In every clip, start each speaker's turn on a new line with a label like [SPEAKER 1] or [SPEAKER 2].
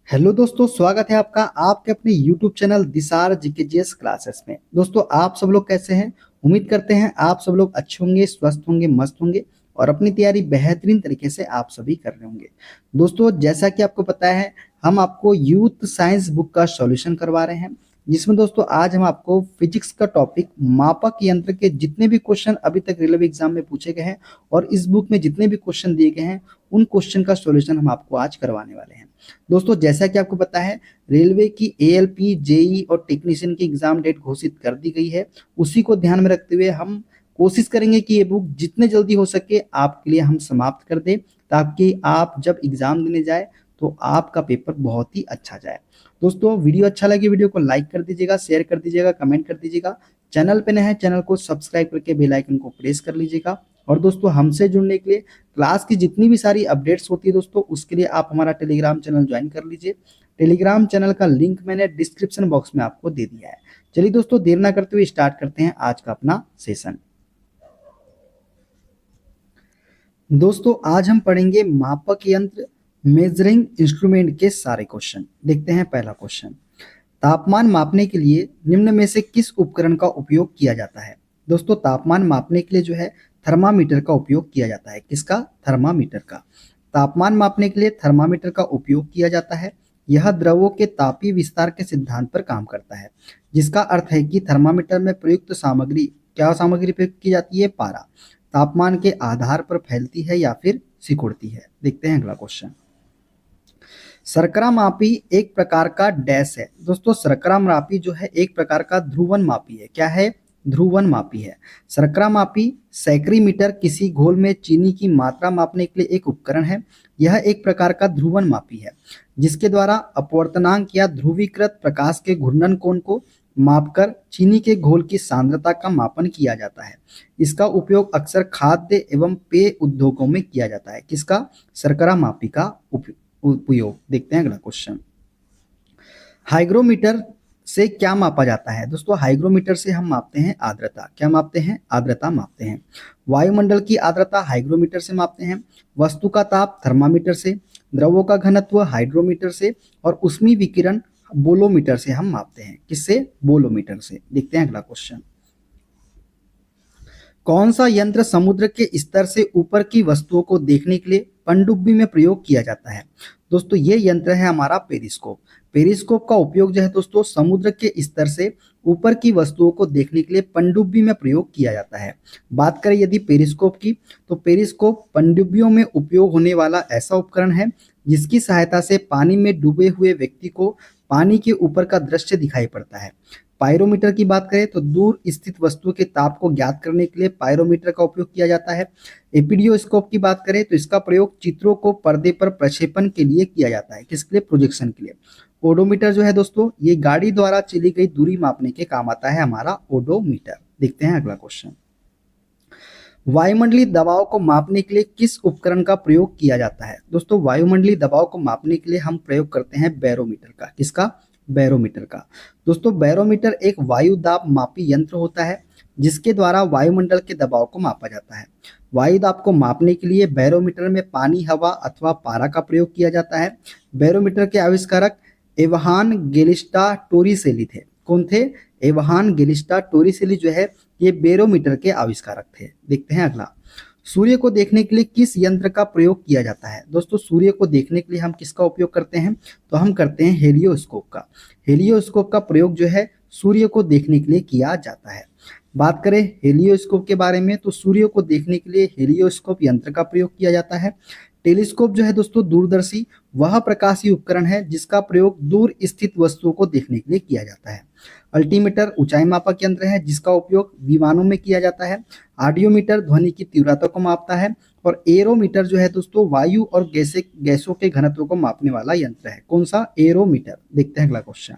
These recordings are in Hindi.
[SPEAKER 1] हेलो दोस्तों, स्वागत है आपका आपके अपने YouTube चैनल दिसार जीकेजीएस क्लासेस में। दोस्तों, आप सब लोग कैसे हैं? उम्मीद करते हैं आप सब लोग अच्छे होंगे, स्वस्थ होंगे, मस्त होंगे और अपनी तैयारी बेहतरीन तरीके से आप सभी कर रहे होंगे। दोस्तों, जैसा कि आपको पता है, हम आपको यूथ साइंस बुक का सॉल्यूशन करवा रहे हैं, जिसमें दोस्तों आज हम आपको फिजिक्स का टॉपिक मापक यंत्र के जितने भी क्वेश्चन अभी तक रेलवे एग्जाम में पूछे गए हैं और इस बुक में जितने भी क्वेश्चन दिए गए हैं, उन क्वेश्चन का सॉल्यूशन हम आपको आज करवाने वाले हैं। दोस्तों, जैसा कि आपको पता है, रेलवे की एएलपी, जेई और टेक्नीशियन की एग्जाम डेट घोषित कर दी गई है। उसी को ध्यान में रखते हुए हम कोशिश करेंगे कि ये बुक जितने जल्दी हो सके आपके लिए हम समाप्त कर दें, ताकि आप जब एग्जाम देने जाए तो आपका पेपर बहुत ही अच्छा जाए। दोस्तों, वीडियो अच्छा लगे वीडियो को लाइक कर दीजिएगा, शेयर कर दीजिएगा, कमेंट कर दीजिएगा। चैनल पे नए हैं, चैनल को सब्सक्राइब करके बेल आइकन को प्रेस कर लीजिएगा। और दोस्तों, हमसे जुड़ने के लिए, क्लास की जितनी भी सारी अपडेट्स होती है दोस्तों, उसके लिए आप हमारा टेलीग्राम चैनल ज्वाइन कर लीजिए। टेलीग्राम चैनल का लिंक मैंने डिस्क्रिप्शन बॉक्स में आपको दे दिया है। चलिए दोस्तों, देर ना करते हुए स्टार्ट करते हैं आज का अपना सेशन। दोस्तों, आज हम पढ़ेंगे मापक यंत्र, मेजरिंग इंस्ट्रूमेंट के सारे क्वेश्चन। देखते हैं पहला क्वेश्चन। तापमान मापने के लिए निम्न में से किस उपकरण का उपयोग किया जाता है? दोस्तों, तापमान मापने के लिए जो है थर्मामीटर का उपयोग किया जाता है। किसका? थर्मामीटर का। तापमान मापने के लिए थर्मामीटर का उपयोग किया जाता है। यह द्रवों के तापीय विस्तार के सिद्धांत पर काम करता है, जिसका अर्थ है कि थर्मामीटर में प्रयुक्त सामग्री, क्या सामग्री प्रयुक्त की जाती है? पारा। तापमान के आधार पर फैलती है या फिर सिकुड़ती है। देखते हैं अगला क्वेश्चन। शर्करा मापी एक प्रकार का डैश है। दोस्तों, शर्करा मापी जो है एक प्रकार का ध्रुवन मापी है। क्या है? ध्रुवन मापी है। शर्करा मापी सैक्रीमीटर किसी घोल में चीनी की मात्रा मापने के लिए एक उपकरण है। यह एक प्रकार का ध्रुवन मापी है, जिसके द्वारा अपवर्तनांक या ध्रुवीकृत प्रकाश के घूर्णन कोण को मापकर चीनी के घोल की सांद्रता का मापन किया जाता है। इसका उपयोग अक्सर खाद्य एवं पेय उद्योगों में किया जाता है। किसका? शर्करा मापी का उपयोग। देखते हैं अगला क्वेश्चन। हाइग्रोमीटर से क्या मापा जाता है? दोस्तों, हाइग्रोमीटर से हम मापते हैं आर्द्रता। क्या मापते हैं? आर्द्रता मापते हैं। वायुमंडल की आर्द्रता हाइग्रोमीटर से मापते हैं। वस्तु का ताप थर्मामीटर से। द्रवों का घनत्व हाइड्रोमीटर से। और ऊष्मीय विकिरण बोलोमीटर से हम मापते हैं। किससे? बोलोमीटर से। देखते हैं अगला क्वेश्चन। कौन सा यंत्र समुद्र के स्तर से ऊपर की वस्तुओं को देखने के लिए पनडुब्बी में प्रयोग किया जाता है? दोस्तों, ये यंत्र है हमारा पेरिस्कोप। पेरिस्कोप का उपयोग जो है दोस्तों समुद्र के स्तर से ऊपर की वस्तुओं को देखने के लिए पनडुब्बी में प्रयोग किया जाता है। बात करें यदि पेरिस्कोप की, तो पेरिस्कोप पनडुब्बियों में उपयोग होने वाला ऐसा उपकरण है जिसकी सहायता से पानी में डूबे हुए व्यक्ति को पानी के ऊपर का दृश्य दिखाई पड़ता है। पायरोमीटर की बात करें तो दूर स्थित वस्तु के ताप को ज्ञात करने के लिए पायरोमीटर का उपयोग किया जाता है। एपिडियोस्कोप की बात करें तो इसका प्रयोग चित्रों को पर्दे पर प्रक्षेपण के लिए किया जाता है। किसके लिए? प्रोजेक्शन के लिए। ओडोमीटर जो है दोस्तों, ये गाड़ी द्वारा चली गई दूरी मापने के काम आता है हमारा ओडोमीटर। देखते हैं अगला क्वेश्चन। वायुमंडलीय दबाव को मापने के लिए किस उपकरण का प्रयोग किया जाता है? दोस्तों, वायुमंडलीय दबाव को मापने के लिए हम प्रयोग करते हैं बैरोमीटर का। किसका? बैरोमीटर का। दोस्तों, बैरोमीटर एक वायु दाब मापी यंत्र होता है, जिसके द्वारा वायुमंडल के दबाव को मापा जाता है। वायु दाब को मापने के लिए बैरोमीटर में पानी, हवा अथवा पारा का प्रयोग किया जाता है। बैरोमीटर के आविष्कारक एवहान गेलिस्टा टोरिसेली थे। कौन थे? एवहान गेलिस्टा टोरिसेली जो है ये बैरोमीटर के आविष्कारक थे। देखते हैं अगला। सूर्य को देखने के लिए किस यंत्र का प्रयोग किया जाता है? दोस्तों, सूर्य को देखने के लिए हम किसका उपयोग करते हैं? तो हम करते हैं हेलियोस्कोप का। हेलियोस्कोप का प्रयोग जो है सूर्य को देखने के लिए किया जाता है। बात करें हेलियोस्कोप के बारे में, तो सूर्य को देखने के लिए हेलियोस्कोप यंत्र का प्रयोग किया जाता है। टेलीस्कोप जो है दोस्तों दूरदर्शी वह प्रकाशीय उपकरण है जिसका प्रयोग दूर स्थित वस्तुओं को देखने के लिए किया जाता है। अल्टीमीटर ऊंचाई मापक यंत्र है जिसका उपयोग विमानों में किया जाता है। ऑडियोमीटर ध्वनि की तीव्रता को मापता है। और एरोमीटर जो है दोस्तों वायु और गैसों के घनत्व को मापने वाला यंत्र है। कौन सा? एरोमीटर। देखते हैं अगला क्वेश्चन।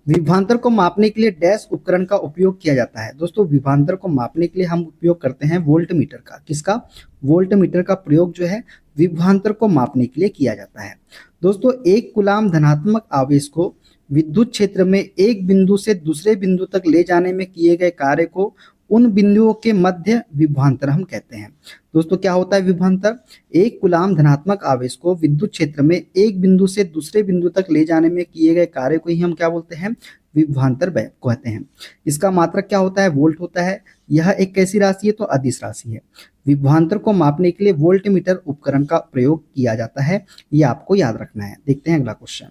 [SPEAKER 1] विभवांतर को मापने के लिए डैश उपकरण का उपयोग किया जाता है? दोस्तों, विभवांतर को मापने के लिए हम उपयोग करते हैं वोल्टमीटर का। किसका? वोल्टमीटर का प्रयोग जो है विभवांतर को मापने के लिए किया जाता है। दोस्तों, एक कूलाम धनात्मक आवेश को विद्युत क्षेत्र में एक बिंदु से दूसरे बिंदु तक ले जाने में किए गए कार्य को उन बिंदुओं के मध्य विभवांतर हम कहते हैं। दोस्तों क्या होता है विभवांतर? एक कूलाम धनात्मक आवेश को विद्युत क्षेत्र में एक बिंदु से दूसरे बिंदु तक ले जाने में किए गए कार्य को ही हम क्या बोलते हैं? विभवांतर कहते हैं। इसका मात्रक क्या होता है? वोल्ट होता है। यह एक कैसी राशि है? तो अदिश राशि है। विभवांतर को मापने के लिए वोल्ट मीटर उपकरण का प्रयोग किया जाता है, ये आपको याद रखना है। देखते हैं अगला क्वेश्चन।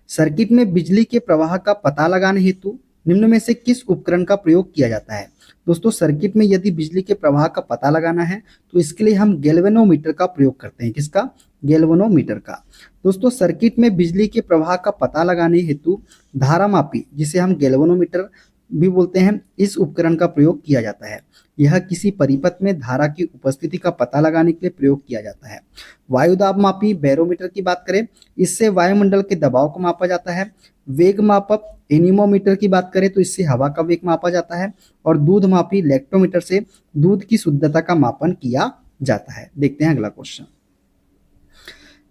[SPEAKER 1] सर्किट में बिजली के प्रवाह का पता लगाने हेतु निम्न में से किस उपकरण का प्रयोग किया जाता है? दोस्तों सर्किट में यदि बिजली के प्रवाह का पता लगाना है तो इसके लिए हम गैल्वेनोमीटर का प्रयोग करते हैं। किसका? गैल्वेनोमीटर का। दोस्तों सर्किट में बिजली के प्रवाह का पता लगाने हेतु धारामापी, जिसे हम गैल्वेनोमीटर भी बोलते हैं, इस उपकरण का प्रयोग किया जाता है। यह किसी परिपथ में धारा की उपस्थिति का पता लगाने के लिए प्रयोग किया जाता है। वायुदाब मापी बैरोमीटर की बात करें, इससे वायुमंडल के दबाव को मापा जाता है। वेग मापक एनीमोमीटर की बात करें तो इससे हवा का वेग मापा जाता है। और दूध मापी लैक्टोमीटर से दूध की शुद्धता का मापन किया जाता है। देखते हैं अगला क्वेश्चन।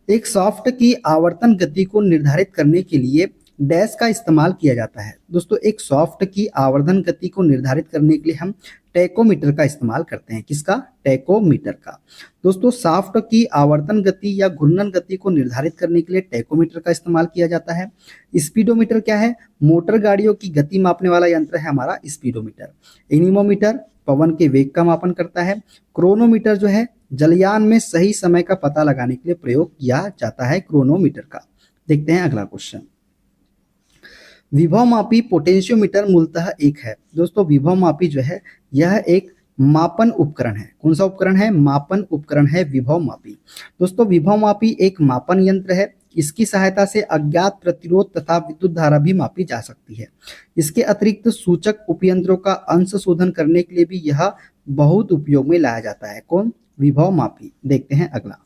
[SPEAKER 1] एक सॉफ्ट की आवर्तन गति को निर्धारित करने के लिए डैश का इस्तेमाल किया जाता है। दोस्तों एक सॉफ्ट की आवर्धन गति को निर्धारित करने के लिए हम टैकोमीटर का इस्तेमाल करते हैं। किसका? टैकोमीटर का। दोस्तों सॉफ्ट की आवर्तन गति या घूर्णन गति को निर्धारित करने के लिए टैकोमीटर का इस्तेमाल किया जाता है। स्पीडोमीटर क्या है? मोटर गाड़ियों की गति मापने वाला यंत्र है हमारा स्पीडोमीटर। एनीमोमीटर पवन के वेग का मापन करता है। क्रोनोमीटर जो है जलयान में सही समय का पता लगाने के लिए प्रयोग किया जाता है क्रोनोमीटर का। देखते हैं अगला क्वेश्चन। विभव मापी पोटेंशियोमीटर मूलतः एक है। दोस्तों विभव मापी जो है यह एक मापन उपकरण है। कौन सा उपकरण है? मापन उपकरण है विभव मापी। दोस्तों विभव मापी एक मापन यंत्र है। इसकी सहायता से अज्ञात प्रतिरोध तथा विद्युत धारा भी मापी जा सकती है। इसके अतिरिक्त सूचक उपयंत्रों का अंश शोधन करने के लिए भी यह बहुत उपयोग में लाया जाता है। कौन? विभव मापी। देखते हैं अगला।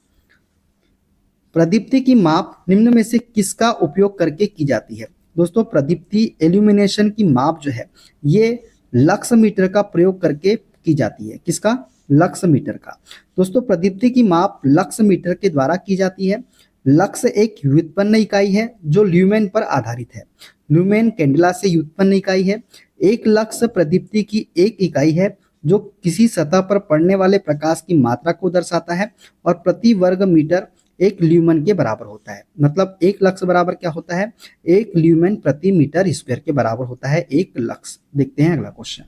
[SPEAKER 1] प्रदीप्ति की माप निम्न में से किसका उपयोग करके की जाती है? दोस्तों प्रदीप्ति इल्यूमिनेशन की माप जो है ये लक्स मीटर का प्रयोग करके की जाती है। किसका? लक्स मीटर का। दोस्तों प्रदीप्ति की माप लक्स मीटर के द्वारा की जाती है। लक्स एक व्युत्पन्न इकाई है जो ल्यूमेन पर आधारित है। ल्यूमेन कैंडेला से व्युत्पन्न इकाई है। एक लक्स प्रदीप्ति की एक इकाई है जो किसी सतह पर पड़ने वाले प्रकाश की मात्रा को दर्शाता है और प्रति वर्ग मीटर एक ल्यूमेन के बराबर होता है। मतलब एक लक्स बराबर क्या होता है? एक ल्यूमेन प्रति मीटर स्क्वायर के बराबर होता है एक लक्स। देखते हैं अगला क्वेश्चन।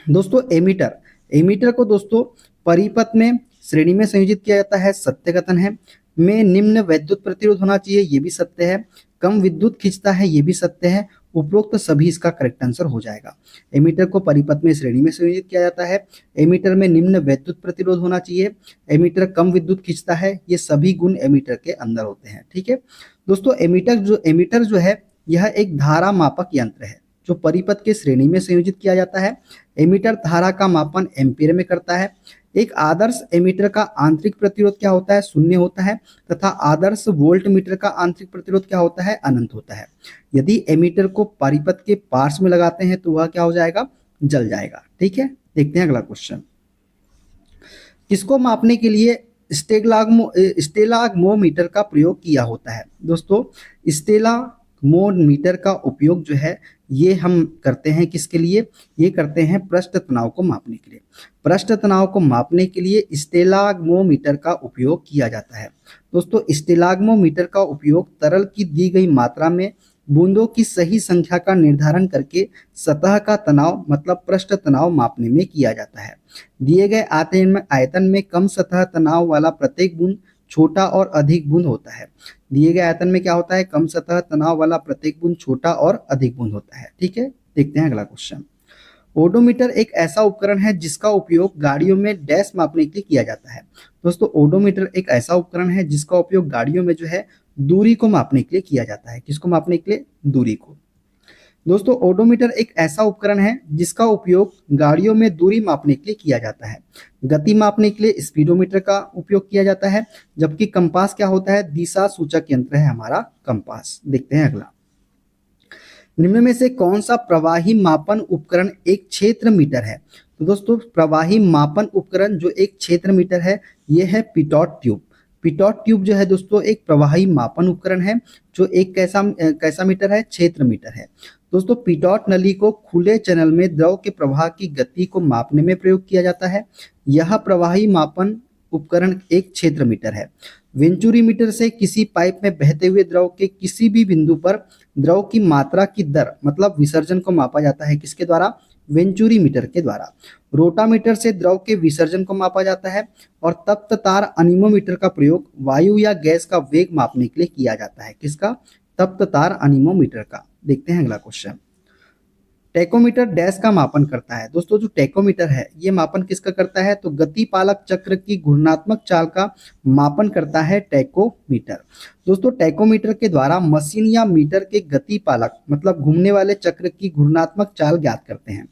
[SPEAKER 1] दोस्तों एमीटर, एमीटर को दोस्तों परिपथ में श्रेणी में संयोजित किया जाता है। सत्य कथन है। में निम्न विद्युत प्रतिरोध होना चाहिए, ये भी सत्य है। कम विद्युत खींचता है, ये भी सत्य है। उपरोक्त सभी इसका करेक्ट आंसर हो जाएगा। एमीटर को परिपथ में श्रेणी में संयोजित किया जाता है। एमीटर में निम्न विद्युत प्रतिरोध होना चाहिए। एमीटर कम विद्युत खींचता है, ये सभी गुण एमीटर के अंदर होते हैं। ठीक है दोस्तों, एमीटर जो है यह एक धारा मापक यंत्र है जो परिपथ के श्रेणी में संयोजित किया जाता है। एमीटर धारा का मापन एम्पीयर में करता है। एक आदर्श एमीटर का आंतरिक प्रतिरोध क्या होता है? शून्य होता है। तथा आदर्श वोल्ट मीटर का आंतरिक प्रतिरोध क्या होता है? अनंत होता है। यदि एमीटर को परिपथ के पार्श्व में लगाते हैं तो वह क्या हो जाएगा? जल जाएगा। ठीक है, देखते हैं अगला क्वेश्चन। किसको मापने के लिए स्टेलाग्मोमीटर का प्रयोग किया होता है? दोस्तों स्टेलाग्मोमीटर का उपयोग जो है ये हम करते हैं किसके लिए? ये करते हैं पृष्ठ तनाव को मापने के लिए। पृष्ठ तनाव को मापने के लिए स्टेलाग्मोमीटर का उपयोग किया जाता है। दोस्तों स्टेलाग्मोमीटर का उपयोग तरल की दी गई मात्रा में बूंदों की सही संख्या का निर्धारण करके सतह का तनाव मतलब पृष्ठ तनाव मापने में किया जाता है। दिए गए आयतन में कम सतह तनाव वाला प्रत्येक बूंद छोटा और अधिक बूंद होता है। दिए गए आयतन में क्या होता है? कम सतह तनाव वाला प्रत्येक बूंद छोटा और अधिक बूंद होता है। ठीक है, देखते हैं अगला क्वेश्चन। ओडोमीटर एक ऐसा उपकरण है जिसका उपयोग गाड़ियों में डैश मापने के लिए किया जाता है। दोस्तों ओडोमीटर एक ऐसा उपकरण है जिसका उपयोग गाड़ियों में जो है दूरी को मापने के लिए किया जाता है। किसको मापने के लिए? दूरी को। दोस्तों ओडोमीटर एक ऐसा उपकरण है जिसका उपयोग गाड़ियों में दूरी मापने के लिए किया जाता है। गति मापने के लिए स्पीडोमीटर का उपयोग किया जाता है, जबकि कंपास क्या होता है? दिशा सूचक यंत्र है हमारा कंपास। देखते हैं अगला। निम्न में से कौन सा प्रवाही मापन उपकरण एक क्षेत्र मीटर है? तो दोस्तों प्रवाही मापन उपकरण जो एक क्षेत्र मीटर है यह है पिटॉट ट्यूब। पिटॉट ट्यूब जो है दोस्तों एक प्रवाही मापन उपकरण है जो एक कैसा मीटर है? क्षेत्र मीटर है। दोस्तों पीटॉट नली को खुले चैनल में द्रव के प्रवाह की गति को मापने में प्रयोग किया जाता है। यह प्रवाही मापन उपकरण एक क्षेत्र मीटर है। वेंचुरी मीटर से किसी पाइप में बहते हुए द्रव के किसी भी बिंदु पर द्रव की मात्रा की दर मतलब विसर्जन को मापा जाता है। किसके द्वारा? वेंचुरी मीटर के द्वारा। रोटामीटर से द्रव के विसर्जन को मापा जाता है। और तप्त तार अनीमोमीटर का प्रयोग वायु या गैस का वेग मापने के लिए किया जाता है। किसका? तप्त तार अनीमोमीटर का। देखते हैं अगला क्वेश्चन। टेकोमीटर डैश का मापन करता है। दोस्तों जो टेकोमीटर है ये मापन किसका करता है? तो गतिपालक चक्र की घूर्णात्मक चाल का मापन करता है टेकोमीटर। दोस्तों टेकोमीटर के द्वारा मशीन या मीटर के गतिपालक मतलब घूमने वाले चक्र की घूर्णात्मक चाल ज्ञात करते हैं।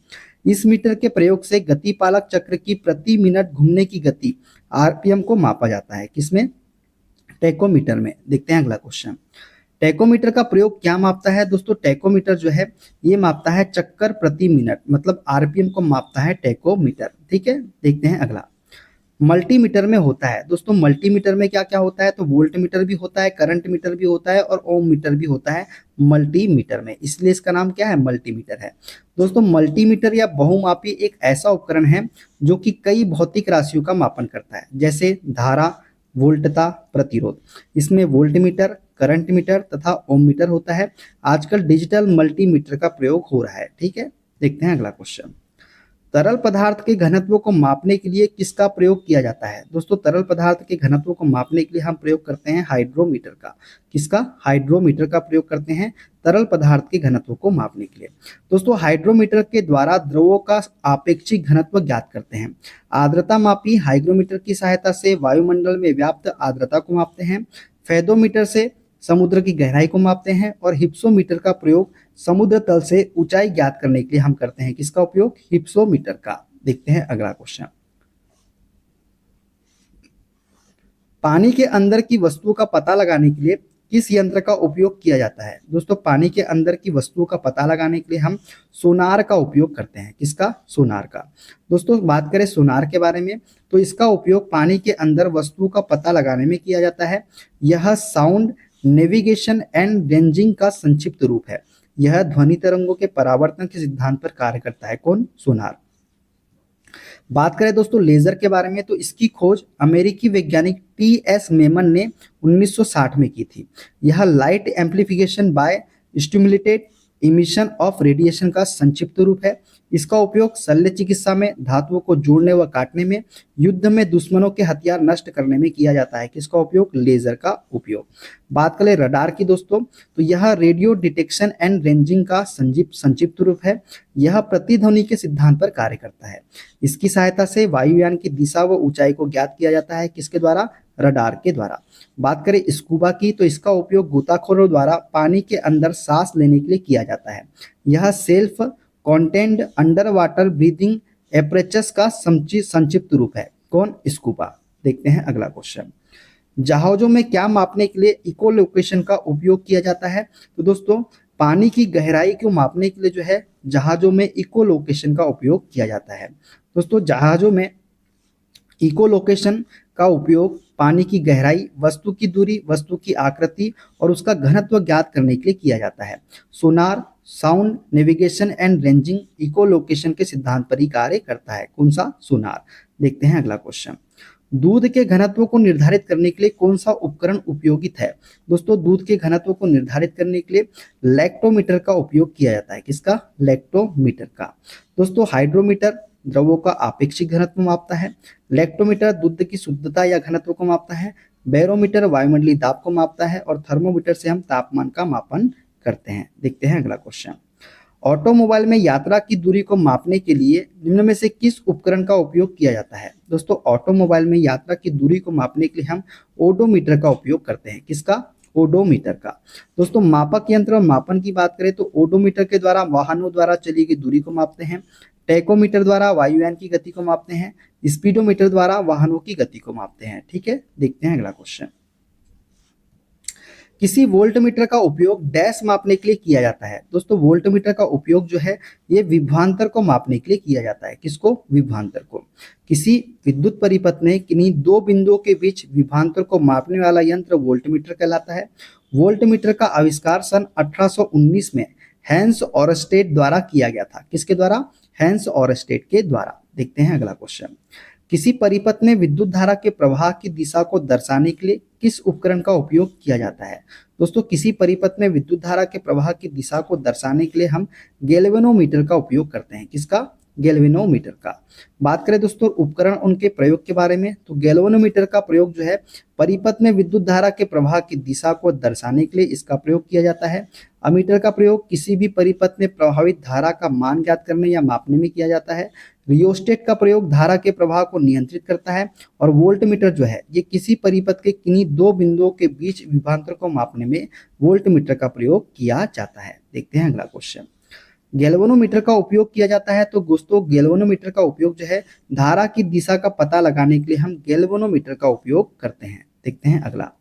[SPEAKER 1] इस मीटर के प्रयोग से गतिपालक चक्र की प्रति मिनट घूमने की गति आरपीएम को मापा जाता है। किसमें? टेकोमीटर में। देखते हैं अगला क्वेश्चन। टेकोमीटर का प्रयोग क्या मापता है? दोस्तों टेकोमीटर जो है ये मापता है चक्कर प्रति मिनट मतलब आरपीएम को मापता है टेकोमीटर। ठीक है, देखते हैं अगला। मल्टीमीटर में होता है। दोस्तों मल्टीमीटर में क्या क्या होता है? तो वोल्ट मीटर भी होता है, करंट मीटर भी होता है और ओम मीटर भी होता है मल्टीमीटर में, इसलिए इसका नाम क्या है? मल्टीमीटर है। दोस्तों मल्टीमीटर या बहुमापी एक ऐसा उपकरण है जो कि कई भौतिक राशियों का मापन करता है, जैसे धारा, वोल्टता, प्रतिरोध। इसमें वोल्ट मीटर, करंट मीटर तथा ओम मीटर होता है। आजकल डिजिटल मल्टीमीटर का प्रयोग हो रहा है। ठीक है, देखते हैं अगला क्वेश्चन। तरल पदार्थ के घनत्व को मापने के लिए किसका प्रयोग किया जाता है? दोस्तों तरल पदार्थ के घनत्व को मापने के लिए हम प्रयोग करते हैं हाइड्रोमीटर का। किसका? हाइड्रोमीटर का प्रयोग करते हैं तरल पदार्थ के घनत्व को मापने के लिए। दोस्तों हाइड्रोमीटर के द्वारा द्रवों का आपेक्षिक घनत्व ज्ञात करते हैं। आर्द्रता मापी हाइग्रोमीटर की सहायता से वायुमंडल में व्याप्त आर्द्रता को मापते हैं। फेदोमीटर से समुद्र की गहराई को मापते हैं। और हिप्सोमीटर का प्रयोग समुद्र तल से ऊंचाई ज्ञात करने के लिए हम करते हैं। किसका उपयोग? हिप्सोमीटर का। देखते हैं अगला क्वेश्चन। पानी के अंदर की वस्तुओं का पता लगाने के लिए किस यंत्र का उपयोग किया जाता है? दोस्तों पानी के अंदर की वस्तुओं का पता लगाने के लिए हम सोनार का उपयोग करते हैं। किसका? सोनार का। दोस्तों बात करें सोनार के बारे में तो इसका उपयोग पानी के अंदर वस्तुओं का पता लगाने में किया जाता है। यह साउंड नेविगेशन एंड रेंजिंग का संक्षिप्त रूप है। यह ध्वनि तरंगों के परावर्तन के सिद्धांत पर कार्य करता है। कौन? सोनार। बात करें दोस्तों लेजर के बारे में तो इसकी खोज अमेरिकी वैज्ञानिक टी.एस. मेमन ने 1960 में की थी। यह light amplification by stimulated emission of radiation का संक्षिप्त रूप है। इसका उपयोग शल्य चिकित्सा में, धातुओं को जोड़ने व काटने में, युद्ध में दुश्मनों के हथियार नष्ट करने में किया जाता है। किसका उपयोग? लेजर का उपयोग। बात करें रडार की दोस्तों तो यह रेडियो डिटेक्शन एंड रेंजिंग का संक्षिप्त रूप है। यह प्रतिध्वनि के सिद्धांत पर कार्य करता है। इसकी सहायता से वायुयान की दिशा व ऊंचाई को ज्ञात किया जाता है। किसके द्वारा? रडार के द्वारा। बात करें स्कूबा की तो इसका उपयोग गोताखोरों द्वारा पानी के अंदर सांस लेने के लिए किया जाता है। यह self contained underwater breathing apparatus का संक्षिप्त रूप है। कौन? स्कूबा। देखते हैं अगला क्वेश्चन। जहाजों में क्या मापने के लिए इकोलोकेशन का उपयोग किया जाता है? तो दोस्तों पानी की गहराई को मापने के लिए जो है जहाजों में इकोलोकेशन का उपयोग किया जाता है। दोस्तों जहाजों में इकोलोकेशन का उपयोग पानी की गहराई, वस्तु की दूरी, वस्तु की आकृति और उसका घनत्व ज्ञात करने के लिए किया जाता है। Sonar sound navigation and ranging echolocation के सिद्धांत पर ही कार्य करता है। कौन सा? सोनार। देखते हैं अगला क्वेश्चन। दूध के घनत्व को निर्धारित करने के लिए कौन सा उपकरण उपयोगित है? दोस्तों दूध के घनत्व को निर्धारित करने के लिए लैक्टोमीटर का उपयोग किया जाता है। किसका? लैक्टोमीटर का। दोस्तों हाइड्रोमीटर द्रवों का आपेक्षिक घनत्व मापता है। लैक्टोमीटर दूध की शुद्धता या घनत्व को मापता है। बैरोमीटर वायुमंडलीय दाब को मापता है। और थर्मोमीटर से हम तापमान का मापन करते हैं। देखते हैं अगला क्वेश्चन। ऑटोमोबाइल में यात्रा की दूरी को मापने के लिए निम्न में से किस उपकरण का उपयोग किया जाता है? दोस्तों ऑटोमोबाइल में यात्रा की दूरी को मापने के लिए हम ओडोमीटर का उपयोग करते हैं। किसका? ओडोमीटर का। दोस्तों मापक यंत्र और मापन की बात करें तो ओडोमीटर के द्वारा वाहनों द्वारा चली गई दूरी को मापते हैं। टैकोमीटर द्वारा वायुयान की गति को मापते हैं। स्पीडोमीटर द्वारा वाहनों की गति को मापते हैं। ठीक है, देखते हैं अगला क्वेश्चन। किसी वोल्टमीटर का उपयोग डैश मापने के लिए किया जाता है? दोस्तों वोल्टमीटर का उपयोग जो है ये विभवांतर को मापने के लिए किया जाता है। किसको? विभवांतर को। किसी विद्युत परिपथ में किन्हीं दो बिंदुओं के बीच विभवांतर को मापने वाला यंत्र वोल्टमीटर कहलाता है। वोल्टमीटर का आविष्कार सन 1819 में हैंस ऑरस्टेड द्वारा किया गया था। किसके द्वारा? हैंस ऑरस्टेड के द्वारा। देखते हैं अगला क्वेश्चन। किसी परिपथ में विद्युत धारा के प्रवाह की दिशा को दर्शाने के लिए किस उपकरण का उपयोग किया जाता है? दोस्तों, किसी परिपथ में विद्युत धारा के प्रवाह की दिशा को दर्शाने के लिए हम गैल्वेनोमीटर का उपयोग करते हैं। किसका? गैल्वेनोमीटर का। बात करें दोस्तों उपकरण उनके प्रयोग के बारे में, तो गैल्वेनोमीटर का प्रयोग जो है परिपथ में विद्युत धारा के प्रवाह की दिशा को दर्शाने के लिए इसका प्रयोग किया जाता है। अमीटर का प्रयोग किसी भी परिपथ में प्रवाहित धारा का मान ज्ञात करने या मापने में किया जाता है। रियोस्टेट का प्रयोग धारा के प्रवाह को नियंत्रित करता है। और वोल्टमीटर जो है ये किसी परिपथ के किन्हीं दो बिंदुओं के बीच विभवांतर को मापने में वोल्टमीटर का प्रयोग किया जाता है। देखते हैं अगला क्वेश्चन। गैल्वेनोमीटर का उपयोग किया जाता है, तो दोस्तों गैल्वेनोमीटर का उपयोग जो है धारा की दिशा का पता लगाने के लिए हम गैल्वेनोमीटर का उपयोग करते हैं। देखते हैं अगला।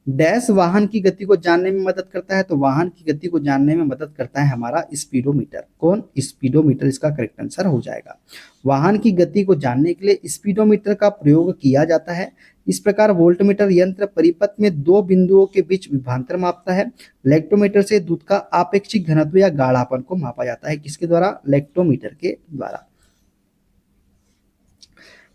[SPEAKER 1] डैश वाहन की गति को जानने में मदद करता है, तो वाहन की गति को जानने में मदद करता है हमारा स्पीडोमीटर। कौन? स्पीडोमीटर इसका करेक्ट आंसर हो जाएगा। वाहन की गति को जानने के लिए स्पीडोमीटर का प्रयोग किया जाता है। इस प्रकार वोल्टमीटर यंत्र परिपथ में दो बिंदुओं के बीच विभवांतर मापता है। लेक्टोमीटर से दूध का आपेक्षिक घनत्व या गाढ़ापन को मापा जाता है। किसके द्वारा? लेक्टोमीटर के द्वारा।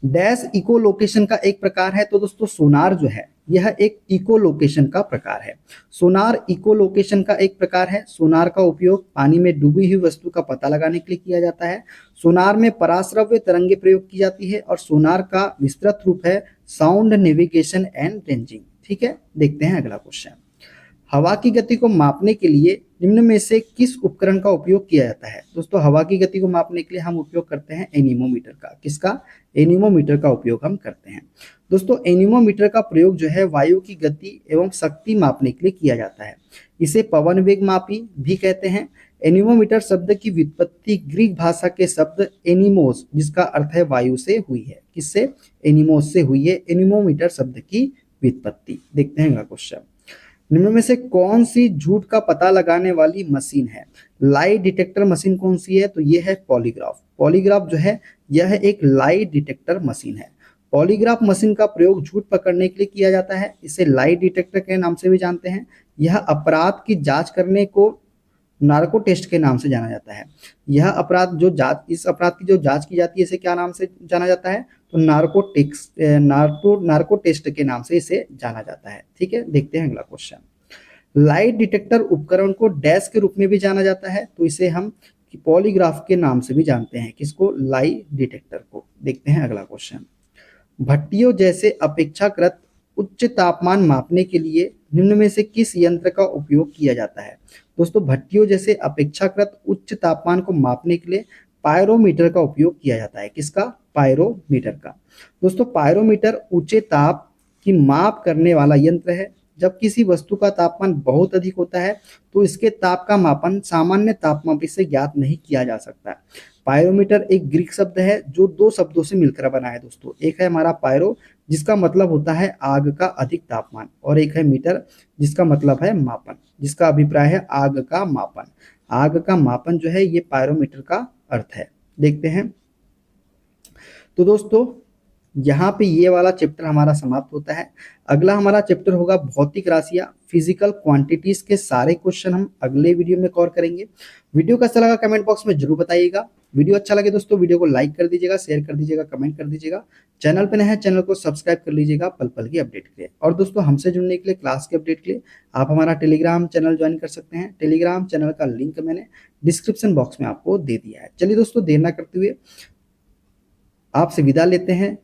[SPEAKER 1] डैश इकोलोकेशन का एक प्रकार है, तो दोस्तों सोनार जो है यह एक इकोलोकेशन का प्रकार है। सोनार इकोलोकेशन का एक प्रकार है। सोनार का उपयोग पानी में डूबी हुई वस्तु का पता लगाने के लिए किया जाता है। सोनार में पराश्रव्य तरंगे प्रयोग की जाती है और सोनार का विस्तृत रूप है साउंड नेविगेशन एंड रेंजिंग। ठीक है, देखते हैं अगला क्वेश्चन। हवा की गति को मापने के लिए निम्न में से किस उपकरण का उपयोग किया जाता है? दोस्तों हवा की गति को मापने के लिए हम उपयोग करते हैं एनीमोमीटर का। किसका? एनीमोमीटर का उपयोग हम करते हैं। दोस्तों एनीमोमीटर का प्रयोग जो है वायु की गति एवं शक्ति मापने के लिए किया जाता है। इसे पवन वेग मापी भी कहते हैं। एनीमोमीटर शब्द की व्युत्पत्ति ग्रीक भाषा के शब्द एनीमोस, जिसका अर्थ है वायु, से हुई है। किससे? एनीमोस से हुई है एनीमोमीटर शब्द की व्युत्पत्ति। देखते हैं अगला क्वेश्चन। निम्न में से कौन सी झूठ का पता लगाने वाली मशीन है? लाई डिटेक्टर मशीन कौन सी है? तो ये है पॉलीग्राफ। पॉलीग्राफ जो है यह एक लाई डिटेक्टर मशीन है। पॉलीग्राफ मशीन का प्रयोग झूठ पकड़ने के लिए किया जाता है। इसे लाई डिटेक्टर के नाम से भी जानते हैं। यह अपराध की जांच करने को नार्को टेस्ट के नाम से जाना जाता है। यह अपराध जो जांच, इस अपराध की जो जांच की जाती है इसे क्या नाम से जाना जाता है? तो नार्को टेस्ट के नाम से इसे जाना जाता है। ठीक है, देखते हैं अगला क्वेश्चन। लाइट डिटेक्टर उपकरण को डैश के रूप में भी जाना जाता है, तो इसे हम पॉलीग्राफ के नाम से भी जानते हैं। किसको? लाई डिटेक्टर को। देखते हैं अगला क्वेश्चन। भट्टियों जैसे अपेक्षाकृत उच्च तापमान मापने के लिए निम्न में से किस यंत्र का उपयोग किया जाता है? दोस्तों भट्टियों जैसे अपेक्षाकृत उच्च तापमान को मापने के लिए पायरोमीटर का उपयोग किया जाता है। किसका? पायरोमीटर का। दोस्तों पायरोमीटर ऊंचे ताप की माप करने वाला यंत्र है। जब किसी वस्तु का तापमान बहुत अधिक होता है तो इसके ताप का मापन सामान्य तापमापी से ज्ञात नहीं किया जा सकता। पायरोमीटर एक ग्रीक शब्द है जो दो शब्दों से मिलकर बना है दोस्तों। एक है हमारा पायरो, जिसका मतलब होता है आग का अधिक तापमान, और एक है मीटर, जिसका मतलब है मापन, जिसका अभिप्राय है आग का मापन। आग का मापन जो है ये पायरोमीटर का अर्थ है। देखते हैं। तो दोस्तों यहाँ पे ये वाला चैप्टर हमारा समाप्त होता है। अगला हमारा चैप्टर होगा भौतिक राशियां, फिजिकल क्वांटिटीज के सारे क्वेश्चन हम अगले वीडियो में कवर करेंगे। वीडियो कैसा लगा कमेंट बॉक्स में जरूर बताइएगा। वीडियो अच्छा लगे दोस्तों वीडियो को लाइक कर दीजिएगा, शेयर कर दीजिएगा, कमेंट कर दीजिएगा। चैनल पे नए हैं चैनल को सब्सक्राइब कर लीजिएगा पल पल की अपडेट के लिए। और दोस्तों हमसे जुड़ने के लिए, क्लास के अपडेट के लिए आप हमारा टेलीग्राम चैनल ज्वाइन कर सकते हैं। टेलीग्राम चैनल का लिंक मैंने डिस्क्रिप्शन बॉक्स में आपको दे दिया है। चलिए दोस्तों देर ना करते हुए आपसे विदा लेते हैं।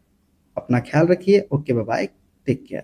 [SPEAKER 1] अपना ख्याल रखिए। Okay, bye bye, take care.